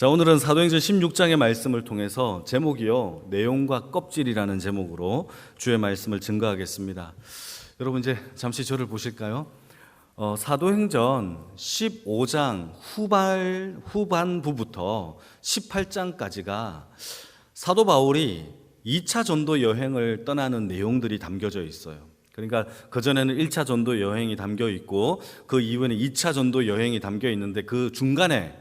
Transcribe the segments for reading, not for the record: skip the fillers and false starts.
자, 오늘은 사도행전 16장의 말씀을 통해서 제목이요, 내용과 껍질이라는 제목으로 주의 말씀을 증거하겠습니다. 여러분 이제 잠시 저를 보실까요? 사도행전 15장 후반부부터 18장까지가 사도 바울이 2차 전도 여행을 떠나는 내용들이 담겨져 있어요. 그러니까 그전에는 1차 전도 여행이 담겨 있고 그 이후에는 2차 전도 여행이 담겨 있는데 그 중간에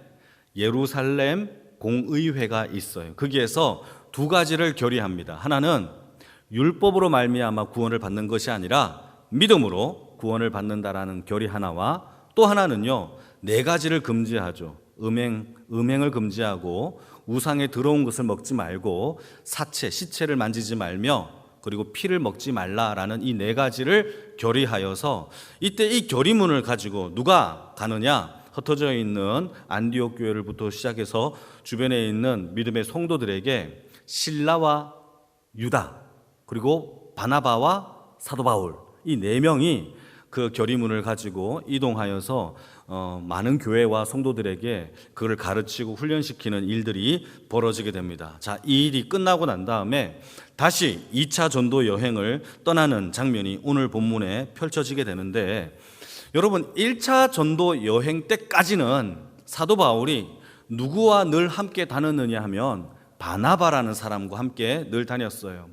예루살렘 공의회가 있어요. 거기에서 두 가지를 결의합니다. 하나는 율법으로 말미암아 구원을 받는 것이 아니라 믿음으로 구원을 받는다라는 결의 하나와, 또 하나는요, 네 가지를 금지하죠. 음행을 금지하고 우상에 들어온 것을 먹지 말고 시체를 만지지 말며 그리고 피를 먹지 말라라는 이 네 가지를 결의하여서, 이때 이 결의문을 가지고 누가 가느냐? 흩어져 있는 안디옥 교회를부터 시작해서 주변에 있는 믿음의 성도들에게 실라와 유다 그리고 바나바와 사도 바울, 이 네 명이 그 결의문을 가지고 이동하여서 많은 교회와 성도들에게 그를 가르치고 훈련시키는 일들이 벌어지게 됩니다. 자, 이 일이 끝나고 난 다음에 다시 2차 전도 여행을 떠나는 장면이 오늘 본문에 펼쳐지게 되는데, 여러분 1차 전도 여행 때까지는 사도 바울이 누구와 늘 함께 다녔느냐 하면 바나바라는 사람과 함께 늘 다녔어요.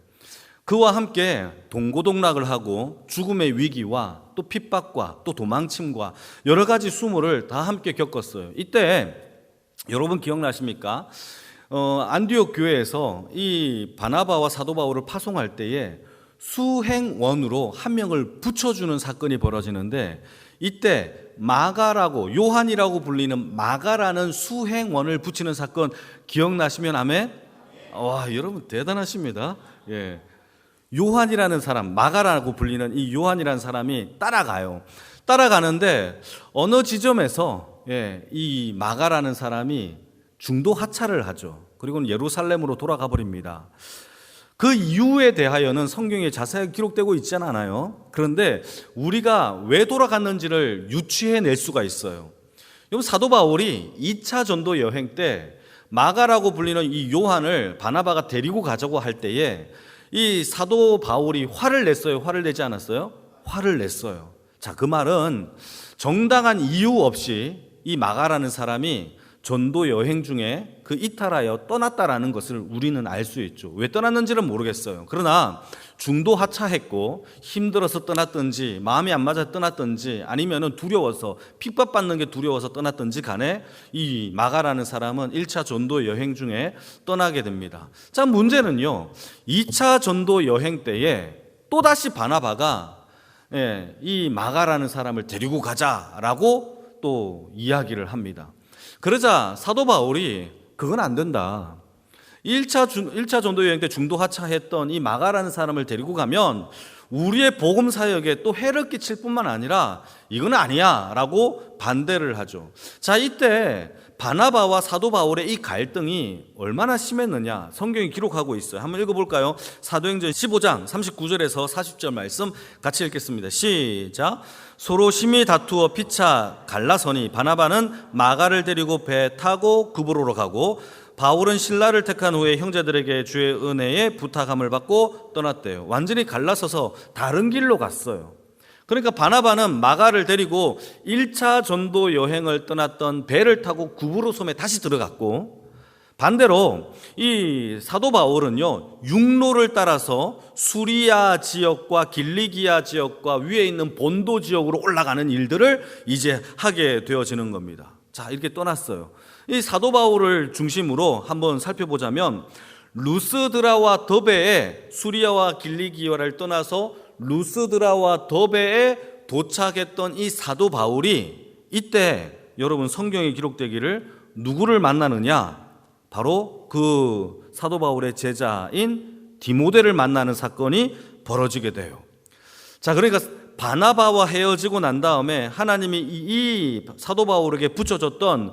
그와 함께 동고동락을 하고 죽음의 위기와 또 핍박과 또 도망침과 여러 가지 수모를 다 함께 겪었어요. 이때 여러분 기억나십니까? 안디옥 교회에서 이 바나바와 사도 바울을 파송할 때에 수행원으로 한 명을 붙여주는 사건이 벌어지는데, 이때 마가라고, 요한이라고 불리는 마가라는 수행원을 붙이는 사건 기억나시면 아멘? 와, 여러분 대단하십니다. 예. 요한이라는 사람, 마가라고 불리는 이 요한이라는 사람이 따라가는데 어느 지점에서 이 마가라는 사람이 중도 하차를 하죠. 그리고는 예루살렘으로 돌아가 버립니다. 그 이유에 대하여는 성경에 자세하게 기록되고 있지 않아요. 그런데 우리가 왜 돌아갔는지를 유추해낼 수가 있어요. 여러분, 사도 바울이 2차 전도 여행 때 마가라고 불리는 이 요한을 바나바가 데리고 가자고 할 때에 이 사도 바울이 화를 냈어요? 화를 내지 않았어요? 화를 냈어요. 자, 그 말은 정당한 이유 없이 이 마가라는 사람이 전도 여행 중에 그 이탈하여 떠났다라는 것을 우리는 알 수 있죠. 왜 떠났는지는 모르겠어요. 그러나 중도 하차했고 힘들어서 떠났든지 마음이 안 맞아 떠났든지 아니면은 두려워서 핍박받는 게 두려워서 떠났든지 간에 이 마가라는 사람은 1차 전도 여행 중에 떠나게 됩니다. 자, 문제는요, 2차 전도 여행 때에 또다시 바나바가 이 마가라는 사람을 데리고 가자라고 또 이야기를 합니다. 그러자 사도 바울이 그건 안 된다. 1차 전도 여행 때 중도 하차했던 이 마가라는 사람을 데리고 가면 우리의 복음 사역에 또 해를 끼칠 뿐만 아니라 이건 아니야 라고 반대를 하죠. 자, 이때 바나바와 사도 바울의 이 갈등이 얼마나 심했느냐 성경이 기록하고 있어요. 한번 읽어볼까요? 사도행전 15장 39절에서 40절 말씀 같이 읽겠습니다. 시작. 서로 심히 다투어 피차 갈라서니 바나바는 마가를 데리고 배 타고 구브로로 가고 바울은 신라를 택한 후에 형제들에게 주의 은혜에 부탁함을 받고 떠났대요. 완전히 갈라서서 다른 길로 갔어요. 그러니까 바나바는 마가를 데리고 1차 전도 여행을 떠났던 배를 타고 구브로 섬에 다시 들어갔고, 반대로 이 사도 바울은요, 육로를 따라서 수리아 지역과 길리기아 지역과 위에 있는 본도 지역으로 올라가는 일들을 이제 하게 되어지는 겁니다. 자, 이렇게 떠났어요. 이 사도 바울을 중심으로 한번 살펴보자면 루스드라와 더베에, 수리아와 길리기아를 떠나서 루스드라와 더베에 도착했던 이 사도 바울이 이때 여러분 성경에 기록되기를 누구를 만나느냐? 바로 그 사도 바울의 제자인 디모데를 만나는 사건이 벌어지게 돼요. 자, 그러니까 바나바와 헤어지고 난 다음에 하나님이 이 사도 바울에게 붙여줬던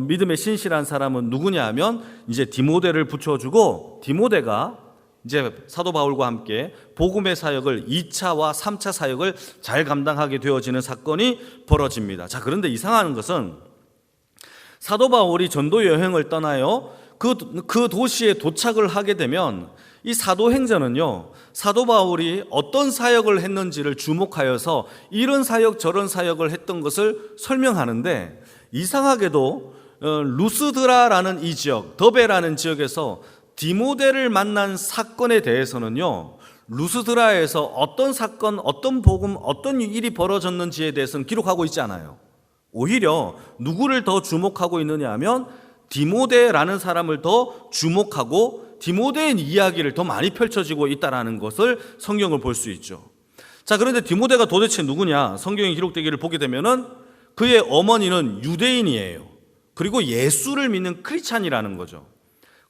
믿음의 신실한 사람은 누구냐 하면 이제 디모데를 붙여주고, 디모데가 이제 사도 바울과 함께 복음의 사역을 2차와 3차 사역을 잘 감당하게 되어지는 사건이 벌어집니다. 자, 그런데 이상한 것은 사도 바울이 전도 여행을 떠나요. 그 도시에 도착을 하게 되면 이 사도행전은요, 사도 바울이 어떤 사역을 했는지를 주목하여서 이런 사역 저런 사역을 했던 것을 설명하는데, 이상하게도 루스드라라는 이 지역, 더베라는 지역에서 디모데를 만난 사건에 대해서는요, 루스드라에서 어떤 사건, 어떤 복음, 어떤 일이 벌어졌는지에 대해서는 기록하고 있지 않아요. 오히려 누구를 더 주목하고 있느냐 하면 디모데라는 사람을 더 주목하고 디모데의 이야기를 더 많이 펼쳐지고 있다는 것을 성경을 볼 수 있죠. 자, 그런데 디모데가 도대체 누구냐? 성경에 기록되기를 보게 되면은 그의 어머니는 유대인이에요. 그리고 예수를 믿는 크리스찬이라는 거죠.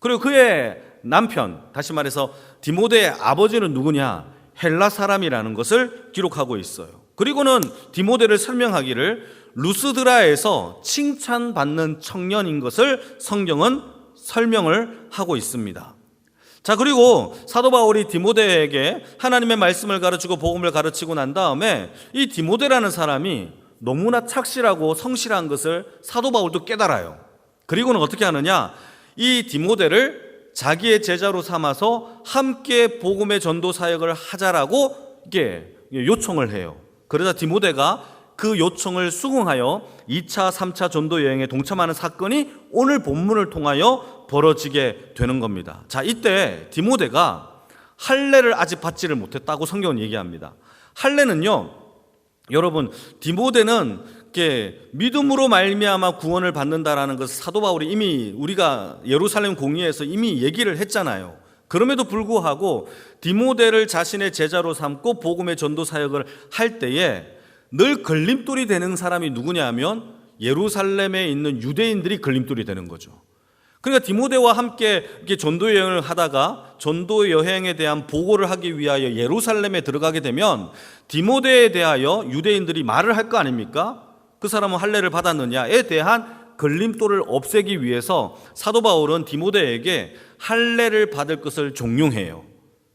그리고 그의 남편, 다시 말해서 디모데의 아버지는 누구냐? 헬라 사람이라는 것을 기록하고 있어요. 그리고는 디모데를 설명하기를 루스드라에서 칭찬받는 청년인 것을 성경은 설명을 하고 있습니다. 자, 그리고 사도 바울이 디모데에게 하나님의 말씀을 가르치고 복음을 가르치고 난 다음에 이 디모데라는 사람이 너무나 착실하고 성실한 것을 사도 바울도 깨달아요. 그리고는 어떻게 하느냐? 이 디모데를 자기의 제자로 삼아서 함께 복음의 전도 사역을 하자라고 이게 요청을 해요. 그러자 디모데가 그 요청을 수긍하여 2차, 3차 전도 여행에 동참하는 사건이 오늘 본문을 통하여 벌어지게 되는 겁니다. 자, 이때 디모데가 할례를 아직 받지를 못했다고 성경은 얘기합니다. 할례는요, 여러분, 디모데는 믿음으로 말미암아 구원을 받는다라는 것을 사도 바울이 이미 우리가 예루살렘 공의에서 이미 얘기를 했잖아요. 그럼에도 불구하고 디모데를 자신의 제자로 삼고 복음의 전도 사역을 할 때에 늘 걸림돌이 되는 사람이 누구냐 하면 예루살렘에 있는 유대인들이 걸림돌이 되는 거죠. 그러니까 디모데와 함께 이렇게 전도 여행을 하다가 전도 여행에 대한 보고를 하기 위하여 예루살렘에 들어가게 되면 디모데에 대하여 유대인들이 말을 할 거 아닙니까? 그 사람은 할례를 받았느냐에 대한 걸림돌을 없애기 위해서 사도 바울은 디모데에게 할례를 받을 것을 종용해요.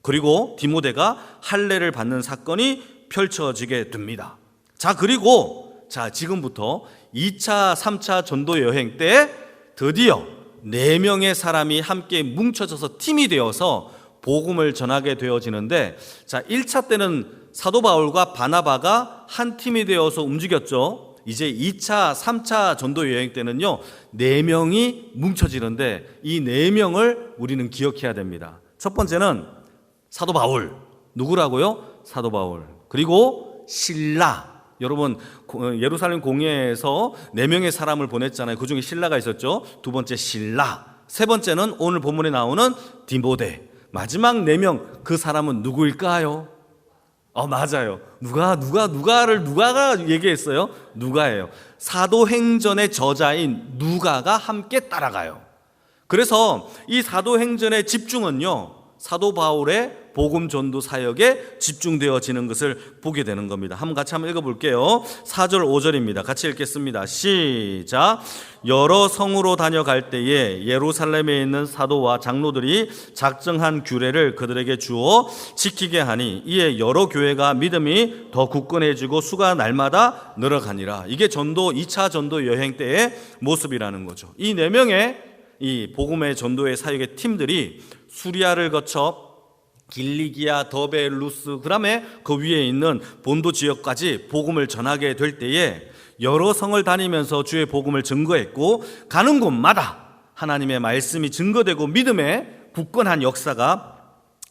그리고 디모데가 할례를 받는 사건이 펼쳐지게 됩니다. 자, 그리고 지금부터 2차, 3차 전도 여행 때 드디어 4명의 사람이 함께 뭉쳐져서 팀이 되어서 복음을 전하게 되어지는데, 1차 때는 사도 바울과 바나바가 한 팀이 되어서 움직였죠. 이제 2차, 3차 전도 여행 때는요, 4명이 뭉쳐지는데 이 4명을 우리는 기억해야 됩니다. 첫 번째는 사도 바울. 누구라고요? 사도 바울. 그리고 실라. 여러분, 예루살렘 공회에서 4명의 사람을 보냈잖아요. 그 중에 실라가 있었죠. 두 번째 실라. 세 번째는 오늘 본문에 나오는 디모데. 마지막 4명, 그 사람은 누구일까요? 맞아요. 누가가 얘기했어요? 누가예요. 사도행전의 저자인 누가가 함께 따라가요. 그래서 이 사도행전의 집중은요, 사도 바울의 복음 전도 사역에 집중되어지는 것을 보게 되는 겁니다. 같이 한번 읽어볼게요. 4절 5절입니다. 같이 읽겠습니다. 시작. 여러 성으로 다녀갈 때에 예루살렘에 있는 사도와 장로들이 작정한 규례를 그들에게 주어 지키게 하니 이에 여러 교회가 믿음이 더 굳건해지고 수가 날마다 늘어가니라. 이게 전도 2차 전도 여행 때의 모습이라는 거죠. 이 4명의 이 복음의 전도의 사역의 팀들이 수리아를 거쳐 길리기아, 더베, 루스, 그다음에 그 위에 있는 본도 지역까지 복음을 전하게 될 때에 여러 성을 다니면서 주의 복음을 증거했고, 가는 곳마다 하나님의 말씀이 증거되고 믿음의 굳건한 역사가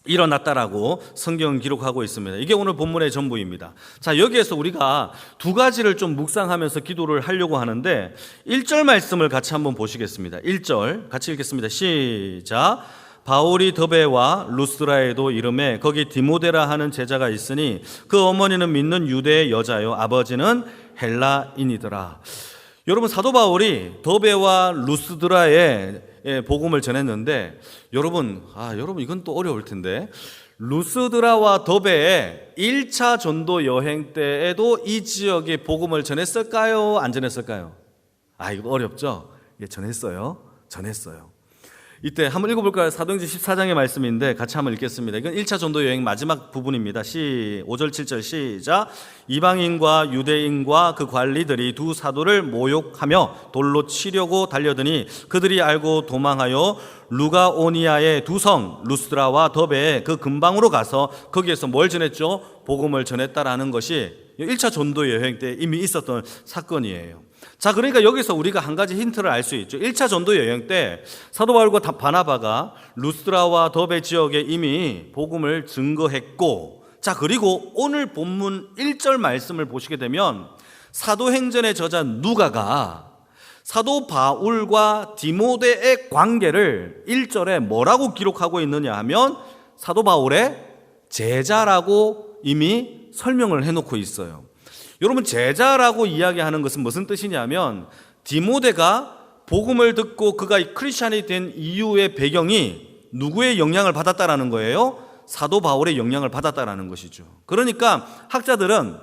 일어났다라고 성경은 기록하고 있습니다. 이게 오늘 본문의 전부입니다. 자, 여기에서 우리가 두 가지를 좀 묵상하면서 기도를 하려고 하는데 1절 말씀을 같이 한번 보시겠습니다. 1절 같이 읽겠습니다. 시작. 바울이 더베와 루스드라에도 이름에 거기 디모데라 하는 제자가 있으니 그 어머니는 믿는 유대의 여자요 아버지는 헬라인이더라. 여러분, 사도 바울이 더베와 루스드라에 복음을 전했는데, 여러분 이건 또 어려울 텐데, 루스드라와 더베의 1차 전도 여행 때에도 이 지역에 복음을 전했을까요? 안 전했을까요? 이거 어렵죠? 전했어요. 이때 한번 읽어볼까요? 사도행전 14장의 말씀인데 같이 한번 읽겠습니다. 이건 1차 전도 여행 마지막 부분입니다. 5절 7절 시작. 이방인과 유대인과 그 관리들이 두 사도를 모욕하며 돌로 치려고 달려드니 그들이 알고 도망하여 루가오니아의 두 성 루스드라와 더베에 그 근방으로 가서 거기에서 뭘 전했죠? 복음을 전했다라는 것이 1차 전도 여행 때 이미 있었던 사건이에요. 자, 그러니까 여기서 우리가 한 가지 힌트를 알 수 있죠. 1차 전도 여행 때 사도 바울과 바나바가 루스드라와 더베 지역에 이미 복음을 증거했고, 자, 그리고 오늘 본문 1절 말씀을 보시게 되면 사도행전의 저자 누가가 사도 바울과 디모데의 관계를 1절에 뭐라고 기록하고 있느냐 하면 사도 바울의 제자라고 이미 설명을 해놓고 있어요. 여러분, 제자라고 이야기하는 것은 무슨 뜻이냐면 디모데가 복음을 듣고 그가 크리스찬이 된 이유의 배경이 누구의 영향을 받았다라는 거예요? 사도 바울의 영향을 받았다라는 것이죠. 그러니까 학자들은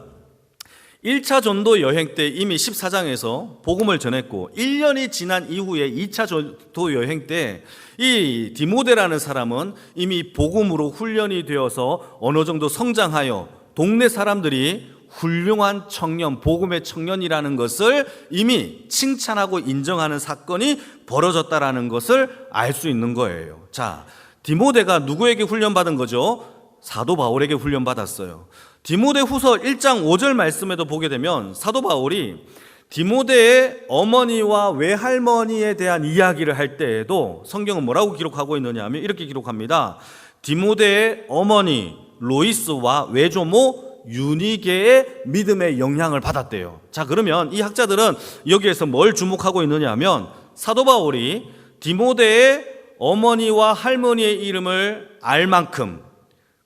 1차 전도 여행 때 이미 14장에서 복음을 전했고 1년이 지난 이후에 2차 전도 여행 때 이 디모데라는 사람은 이미 복음으로 훈련이 되어서 어느 정도 성장하여 동네 사람들이 훌륭한 청년, 복음의 청년이라는 것을 이미 칭찬하고 인정하는 사건이 벌어졌다라는 것을 알 수 있는 거예요. 자, 디모데가 누구에게 훈련받은 거죠? 사도 바울에게 훈련받았어요. 디모데 후서 1장 5절 말씀에도 보게 되면 사도 바울이 디모데의 어머니와 외할머니에 대한 이야기를 할 때에도 성경은 뭐라고 기록하고 있느냐 하면 이렇게 기록합니다. 디모데의 어머니 로이스와 외조모 유니게의 믿음의 영향을 받았대요. 자, 그러면 이 학자들은 여기에서 뭘 주목하고 있느냐 하면 사도 바울이 디모데의 어머니와 할머니의 이름을 알 만큼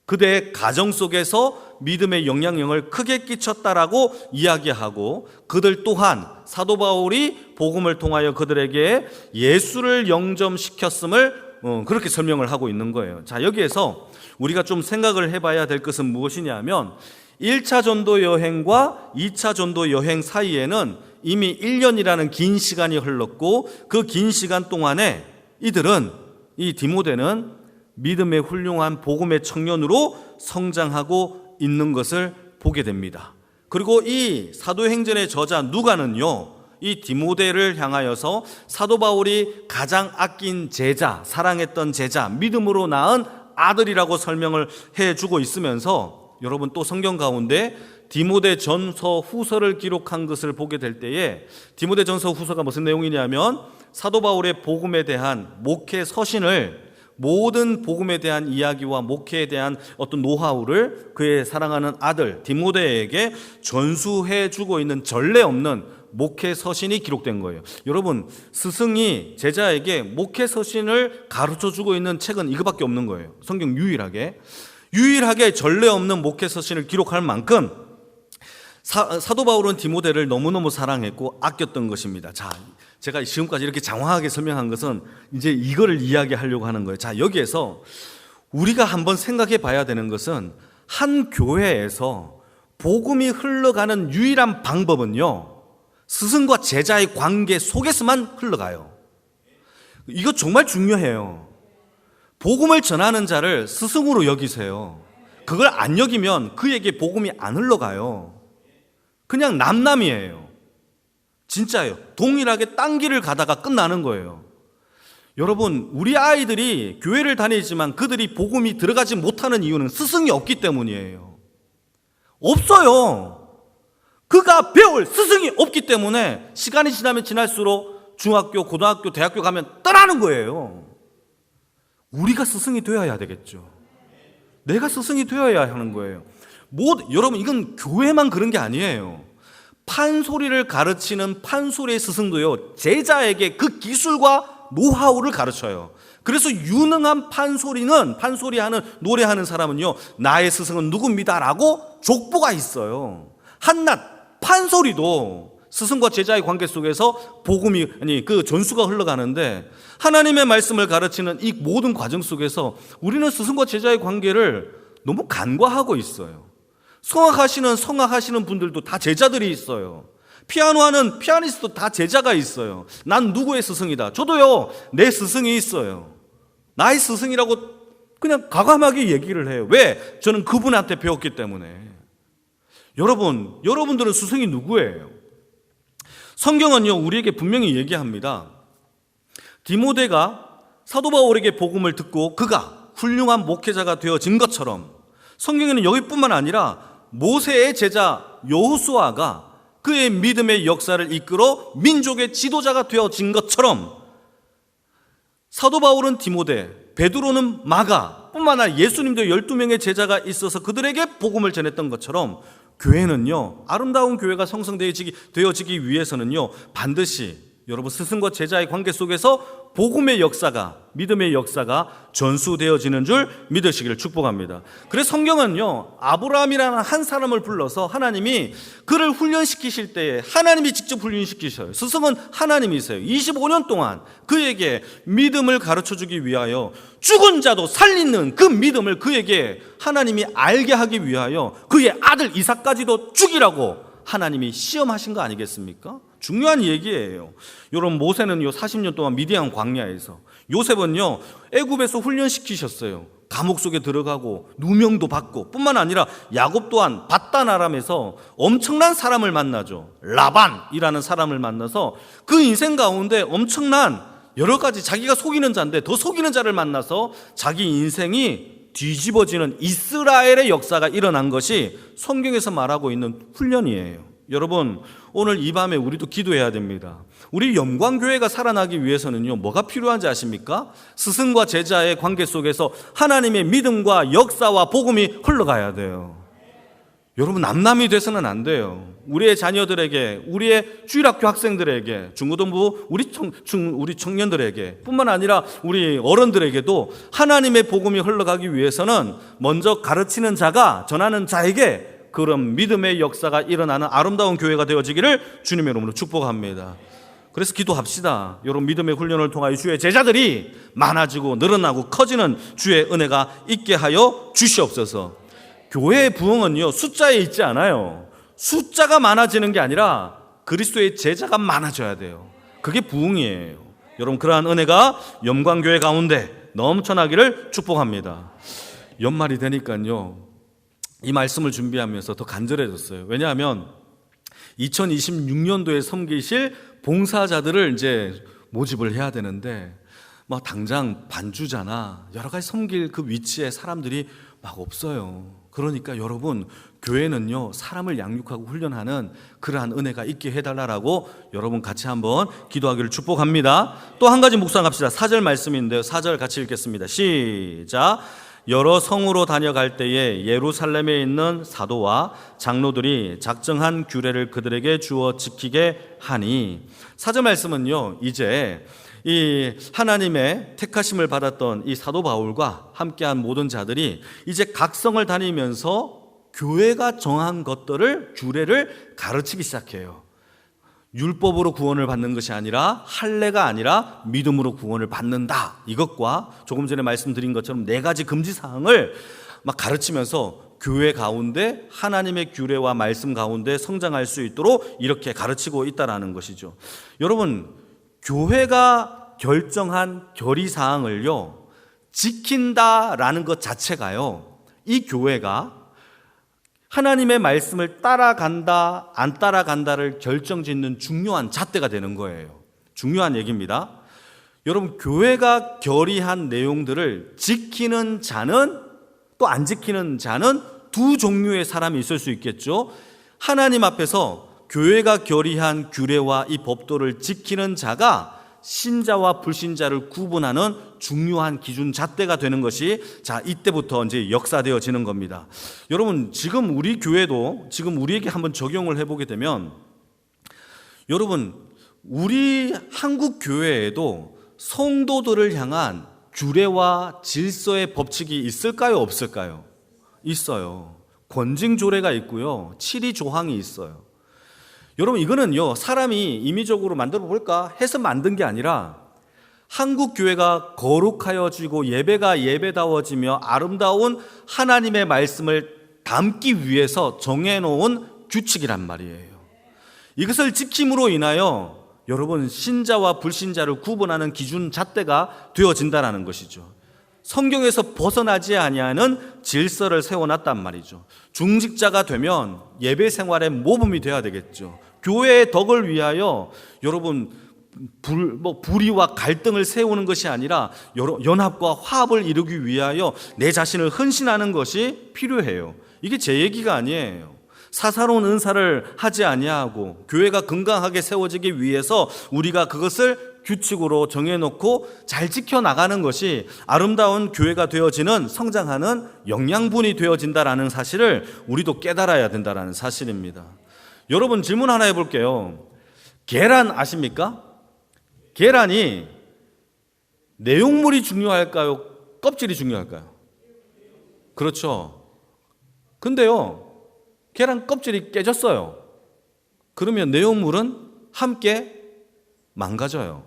그대의 가정 속에서 믿음의 영향력을 크게 끼쳤다라고 이야기하고, 그들 또한 사도 바울이 복음을 통하여 그들에게 예수를 영접시켰음을 그렇게 설명을 하고 있는 거예요. 자, 여기에서 우리가 좀 생각을 해봐야 될 것은 무엇이냐면 1차 전도 여행과 2차 전도 여행 사이에는 이미 1년이라는 긴 시간이 흘렀고 그 긴 시간 동안에 이 디모데는 믿음의 훌륭한 복음의 청년으로 성장하고 있는 것을 보게 됩니다. 그리고 이 사도행전의 저자 누가는요, 이 디모데를 향하여서 사도 바울이 가장 아낀 제자, 사랑했던 제자, 믿음으로 낳은 아들이라고 설명을 해주고 있으면서 여러분 또 성경 가운데 디모데 전서 후서를 기록한 것을 보게 될 때에 디모데 전서 후서가 무슨 내용이냐면 사도 바울의 복음에 대한 목회 서신을, 모든 복음에 대한 이야기와 목회에 대한 어떤 노하우를 그의 사랑하는 아들 디모데에게 전수해 주고 있는 전례 없는 목회 서신이 기록된 거예요. 여러분, 스승이 제자에게 목회 서신을 가르쳐 주고 있는 책은 이거밖에 없는 거예요. 성경 유일하게 전례 없는 목회 서신을 기록할 만큼 사도 바울은 디모데를 너무너무 사랑했고 아꼈던 것입니다. 자, 제가 지금까지 이렇게 장황하게 설명한 것은 이제 이거를 이야기하려고 하는 거예요. 자, 여기에서 우리가 한번 생각해 봐야 되는 것은 한 교회에서 복음이 흘러가는 유일한 방법은요, 스승과 제자의 관계 속에서만 흘러가요. 이거 정말 중요해요. 복음을 전하는 자를 스승으로 여기세요. 그걸 안 여기면 그에게 복음이 안 흘러가요. 그냥 남남이에요. 진짜예요. 동일하게 딴 길을 가다가 끝나는 거예요. 여러분, 우리 아이들이 교회를 다니지만 그들이 복음이 들어가지 못하는 이유는 스승이 없기 때문이에요. 없어요. 그가 배울 스승이 없기 때문에 시간이 지나면 지날수록 중학교, 고등학교, 대학교 가면 떠나는 거예요. 우리가 스승이 되어야 되겠죠. 내가 스승이 되어야 하는 거예요. 여러분, 이건 교회만 그런 게 아니에요. 판소리를 가르치는 판소리의 스승도요, 제자에게 그 기술과 노하우를 가르쳐요. 그래서 유능한 판소리하는 노래하는 사람은요, 나의 스승은 누굽니다 라고 족보가 있어요. 한낱 판소리도 스승과 제자의 관계 속에서 그 전수가 흘러가는데, 하나님의 말씀을 가르치는 이 모든 과정 속에서 우리는 스승과 제자의 관계를 너무 간과하고 있어요. 성악하시는 분들도 다 제자들이 있어요. 피아노 하는 피아니스트도 다 제자가 있어요. 난 누구의 스승이다. 저도요, 내 스승이 있어요. 나의 스승이라고 그냥 과감하게 얘기를 해요. 왜? 저는 그분한테 배웠기 때문에. 여러분들은 스승이 누구예요? 성경은요, 우리에게 분명히 얘기합니다. 디모데가 사도 바울에게 복음을 듣고 그가 훌륭한 목회자가 되어진 것처럼 성경에는 여기뿐만 아니라 모세의 제자 여호수아가 그의 믿음의 역사를 이끌어 민족의 지도자가 되어진 것처럼 사도 바울은 디모데, 베드로는 마가 뿐만 아니라 예수님도 12명의 제자가 있어서 그들에게 복음을 전했던 것처럼 교회는요, 아름다운 교회가 성성되어지기 위해서는요, 반드시 여러분 스승과 제자의 관계 속에서 복음의 역사가, 믿음의 역사가 전수되어지는 줄 믿으시기를 축복합니다. 그래서 성경은요, 아브라함이라는 한 사람을 불러서 하나님이 그를 훈련시키실 때에 하나님이 직접 훈련시키셔요. 스승은 하나님이세요. 25년 동안 그에게 믿음을 가르쳐주기 위하여 죽은 자도 살리는 그 믿음을 그에게 하나님이 알게 하기 위하여 그의 아들 이삭까지도 죽이라고 하나님이 시험하신 거 아니겠습니까? 중요한 얘기예요. 여러분, 모세는요 40년 동안 미디안 광야에서, 요셉은요 애굽에서 훈련시키셨어요. 감옥 속에 들어가고 누명도 받고, 뿐만 아니라 야곱 또한 밧단 아람에서 엄청난 사람을 만나죠. 라반이라는 사람을 만나서 그 인생 가운데 엄청난 여러 가지, 자기가 속이는 자인데 더 속이는 자를 만나서 자기 인생이 뒤집어지는 이스라엘의 역사가 일어난 것이 성경에서 말하고 있는 훈련이에요. 여러분, 오늘 이 밤에 우리도 기도해야 됩니다. 우리 영광교회가 살아나기 위해서는요, 뭐가 필요한지 아십니까? 스승과 제자의 관계 속에서 하나님의 믿음과 역사와 복음이 흘러가야 돼요. 여러분, 남남이 돼서는 안 돼요. 우리의 자녀들에게, 우리의 주일학교 학생들에게, 중고등부 우리 청년들에게 뿐만 아니라 우리 어른들에게도 하나님의 복음이 흘러가기 위해서는 먼저 가르치는 자가 전하는 자에게 그런 믿음의 역사가 일어나는 아름다운 교회가 되어지기를 주님의 이름으로 축복합니다. 그래서 기도합시다. 여러분, 믿음의 훈련을 통하여 주의 제자들이 많아지고 늘어나고 커지는 주의 은혜가 있게 하여 주시옵소서. 교회의 부흥은요, 숫자에 있지 않아요. 숫자가 많아지는 게 아니라 그리스도의 제자가 많아져야 돼요. 그게 부흥이에요. 여러분, 그러한 은혜가 영광교회 가운데 넘쳐나기를 축복합니다. 연말이 되니까요, 이 말씀을 준비하면서 더 간절해졌어요. 왜냐하면 2026년도에 섬기실 봉사자들을 이제 모집을 해야 되는데 막 당장 반주자나 여러 가지 섬길 그 위치에 사람들이 막 없어요. 그러니까 여러분, 교회는요 사람을 양육하고 훈련하는 그러한 은혜가 있게 해달라고 여러분 같이 한번 기도하기를 축복합니다. 또 한 가지 묵상합시다. 4절 말씀인데요, 4절 같이 읽겠습니다. 시작. 여러 성으로 다녀갈 때에 예루살렘에 있는 사도와 장로들이 작정한 규례를 그들에게 주어 지키게 하니, 4절 말씀은요, 이제 이 하나님의 택하심을 받았던 이 사도 바울과 함께한 모든 자들이 이제 각 성을 다니면서 교회가 정한 것들을, 규례를 가르치기 시작해요. 율법으로 구원을 받는 것이 아니라, 할례가 아니라 믿음으로 구원을 받는다, 이것과 조금 전에 말씀드린 것처럼 4가지 금지사항을 막 가르치면서 교회 가운데 하나님의 규례와 말씀 가운데 성장할 수 있도록 이렇게 가르치고 있다는 것이죠. 여러분, 교회가 결정한 결의사항을요 지킨다라는 것 자체가요, 이 교회가 하나님의 말씀을 따라간다 안 따라간다를 결정짓는 중요한 잣대가 되는 거예요. 중요한 얘기입니다. 여러분, 교회가 결의한 내용들을 지키는 자는, 또 안 지키는 자는 두 종류의 사람이 있을 수 있겠죠. 하나님 앞에서 교회가 결의한 규례와 이 법도를 지키는 자가 신자와 불신자를 구분하는 중요한 기준 잣대가 되는 것이, 자, 이때부터 이제 역사되어지는 겁니다. 여러분, 지금 우리 교회도 지금 우리에게 한번 적용을 해보게 되면, 여러분, 우리 한국 교회에도 성도들을 향한 규례와 질서의 법칙이 있을까요, 없을까요? 있어요. 권징조례가 있고요, 칠의 조항이 있어요. 여러분, 이거는요 사람이 임의적으로 만들어 볼까 해서 만든 게 아니라 한국 교회가 거룩하여지고 예배가 예배다워지며 아름다운 하나님의 말씀을 담기 위해서 정해놓은 규칙이란 말이에요. 이것을 지킴으로 인하여 여러분, 신자와 불신자를 구분하는 기준 잣대가 되어진다는 것이죠. 성경에서 벗어나지 아니하는 질서를 세워놨단 말이죠. 중직자가 되면 예배 생활의 모범이 되어야 되겠죠. 교회의 덕을 위하여 여러분 불의와 갈등을 세우는 것이 아니라 연합과 화합을 이루기 위하여 내 자신을 헌신하는 것이 필요해요. 이게 제 얘기가 아니에요. 사사로운 은사를 하지 아니하고 교회가 건강하게 세워지기 위해서 우리가 그것을 규칙으로 정해놓고 잘 지켜나가는 것이 아름다운 교회가 되어지는 성장하는 영양분이 되어진다라는 사실을 우리도 깨달아야 된다라는 사실입니다. 여러분 질문 하나 해볼게요. 계란 아십니까? 계란이 내용물이 중요할까요? 껍질이 중요할까요? 그렇죠. 근데요, 계란 껍질이 깨졌어요. 그러면 내용물은 함께 망가져요.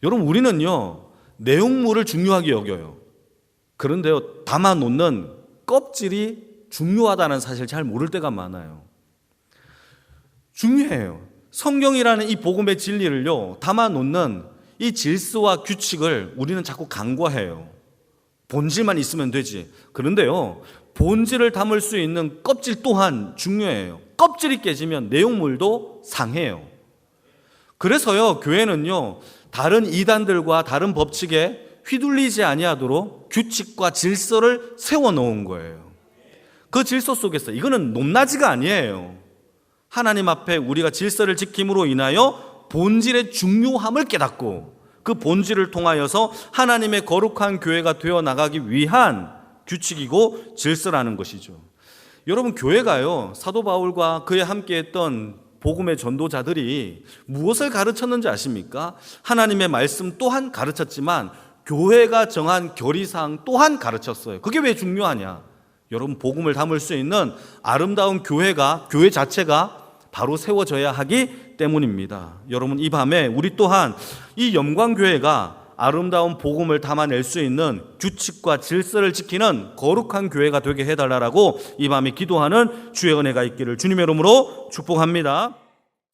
여러분, 우리는요, 내용물을 중요하게 여겨요. 그런데요, 담아 놓는 껍질이 중요하다는 사실 잘 모를 때가 많아요. 중요해요. 성경이라는 이 복음의 진리를요, 담아 놓는 이 질서와 규칙을 우리는 자꾸 간과해요. 본질만 있으면 되지. 그런데요, 본질을 담을 수 있는 껍질 또한 중요해요. 껍질이 깨지면 내용물도 상해요. 그래서요, 교회는요, 다른 이단들과 다른 법칙에 휘둘리지 아니하도록 규칙과 질서를 세워놓은 거예요. 그 질서 속에서 이거는 높낮이가 아니에요. 하나님 앞에 우리가 질서를 지킴으로 인하여 본질의 중요함을 깨닫고 그 본질을 통하여서 하나님의 거룩한 교회가 되어 나가기 위한 규칙이고 질서라는 것이죠. 여러분, 교회가요, 사도 바울과 그에 함께했던 복음의 전도자들이 무엇을 가르쳤는지 아십니까? 하나님의 말씀 또한 가르쳤지만 교회가 정한 결의사항 또한 가르쳤어요. 그게 왜 중요하냐? 여러분, 복음을 담을 수 있는 아름다운 교회가, 교회 자체가 바로 세워져야 하기 때문입니다. 여러분, 이 밤에 우리 또한 이 영광교회가 아름다운 복음을 담아낼 수 있는 규칙과 질서를 지키는 거룩한 교회가 되게 해달라고 이 밤에 기도하는 주의 은혜가 있기를 주님의 이름으로 축복합니다.